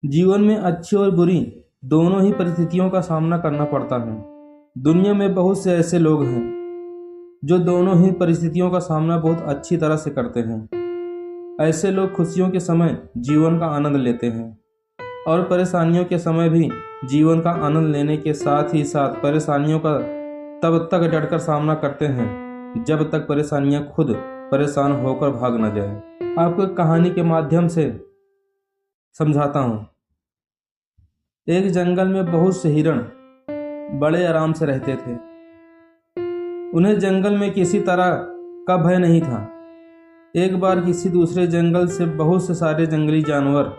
जीवन में अच्छी और बुरी दोनों ही परिस्थितियों का सामना करना पड़ता है। दुनिया में बहुत से ऐसे लोग हैं जो दोनों ही परिस्थितियों का सामना बहुत अच्छी तरह से करते हैं। ऐसे लोग खुशियों के समय जीवन का आनंद लेते हैं और परेशानियों के समय भी जीवन का आनंद लेने के साथ ही साथ परेशानियों का तब तक डटकर सामना करते हैं जब तक परेशानियां खुद परेशान होकर भाग न जाए। आपको एक कहानी के माध्यम से समझाता हूँ। एक जंगल में बहुत से हिरण बड़े आराम से रहते थे। उन्हें जंगल में किसी तरह का भय नहीं था। एक बार किसी दूसरे जंगल से बहुत से सारे जंगली जानवर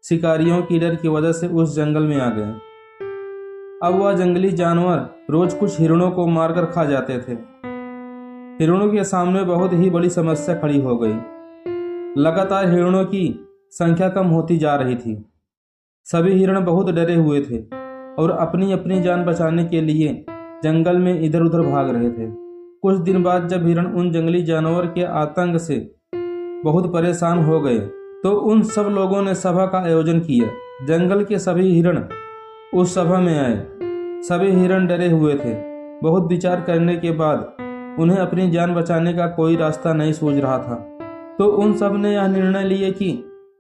शिकारियों की डर की वजह से उस जंगल में आ गए। अब वह जंगली जानवर रोज कुछ हिरणों को मारकर खा जाते थे। हिरणों के सामने बहुत ही बड़ी समस्या खड़ी हो गई। लगातार हिरणों की संख्या कम होती जा रही थी। सभी हिरण बहुत डरे हुए थे और अपनी अपनी जान बचाने के लिए जंगल में इधर उधर भाग रहे थे। कुछ दिन बाद जब हिरण उन जंगली जानवर के आतंक से बहुत परेशान हो गए तो उन सब लोगों ने सभा का आयोजन किया। जंगल के सभी हिरण उस सभा में आए। सभी हिरण डरे हुए थे। बहुत विचार करने के बाद उन्हें अपनी जान बचाने का कोई रास्ता नहीं सूझ रहा था, तो उन सब ने यह निर्णय लिया कि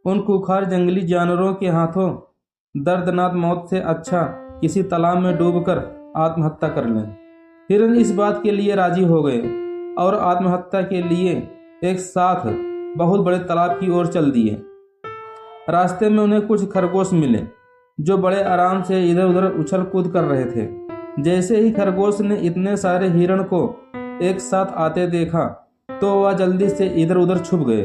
उन खूंखार जंगली जानवरों के हाथों दर्दनाक मौत से अच्छा किसी तालाब में डूबकर आत्महत्या कर लें। हिरण इस बात के लिए राजी हो गए और आत्महत्या के लिए एक साथ बहुत बड़े तालाब की ओर चल दिए। रास्ते में उन्हें कुछ खरगोश मिले जो बड़े आराम से इधर उधर उछल कूद कर रहे थे। जैसे ही खरगोश ने इतने सारे हिरण को एक साथ आते देखा तो वह जल्दी से इधर उधर छुप गए।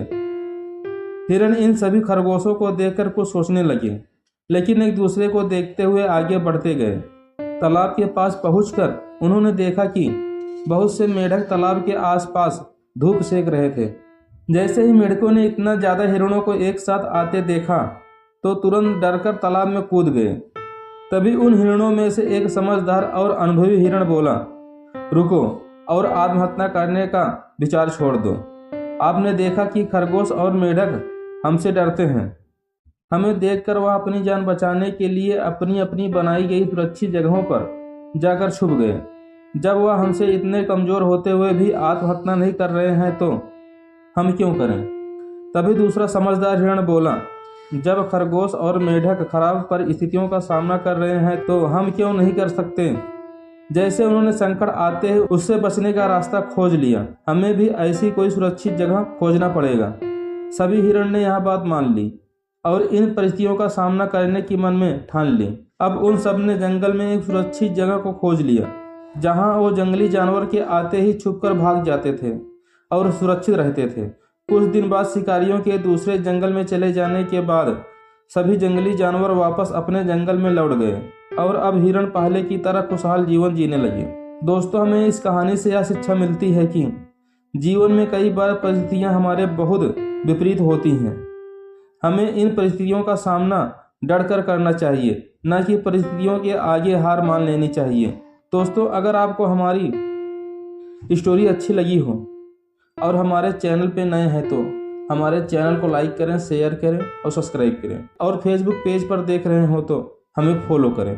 हिरण इन सभी खरगोशों को देखकर कुछ सोचने लगे, लेकिन एक दूसरे को देखते हुए आगे बढ़ते गए। तालाब के पास पहुंचकर उन्होंने देखा कि बहुत से मेढक तालाब के आसपास धूप सेक रहे थे। जैसे ही मेढकों ने इतना ज्यादा हिरणों को एक साथ आते देखा तो तुरंत डरकर तालाब में कूद गए। तभी उन हिरणों में से एक समझदार और अनुभवी हिरण बोला, रुको और आत्महत्या करने का विचार छोड़ दो। आपने देखा कि खरगोश और मेढक हमसे डरते हैं। हमें देखकर वह अपनी जान बचाने के लिए अपनी अपनी बनाई गई सुरक्षित जगहों पर जाकर छुप गए। जब वह हमसे इतने कमजोर होते हुए भी आत्महत्या नहीं कर रहे हैं तो हम क्यों करें। तभी दूसरा समझदार हिरण बोला, जब खरगोश और मेढक खराब परिस्थितियों का सामना कर रहे हैं तो हम क्यों नहीं कर सकते। जैसे उन्होंने संकट आते ही उससे बचने का रास्ता खोज लिया, हमें भी ऐसी कोई सुरक्षित जगह खोजना पड़ेगा। सभी हिरण ने यह बात मान ली और इन परिस्थितियों का सामना करने की मन में ठान ली। अब उन सब ने जंगल में एक सुरक्षित जगह को खोज लिया जहां वो जंगली जानवर के आते ही छुपकर भाग जाते थे और सुरक्षित रहते थे। कुछ दिन बाद शिकारियों के दूसरे जंगल में चले जाने के बाद सभी जंगली जानवर वापस अपने जंगल में लौट गए और अब हिरण पहले की तरह खुशहाल जीवन जीने लगे। दोस्तों, हमें इस कहानी से यह शिक्षा मिलती है कि जीवन में कई बार परिस्थितियां हमारे बहुत विपरीत होती हैं। हमें इन परिस्थितियों का सामना डटकर करना चाहिए, न कि परिस्थितियों के आगे हार मान लेनी चाहिए। दोस्तों, अगर आपको हमारी स्टोरी अच्छी लगी हो और हमारे चैनल पे नए हैं तो हमारे चैनल को लाइक करें, शेयर करें और सब्सक्राइब करें, और फेसबुक पेज पर देख रहे हो तो हमें फॉलो करें।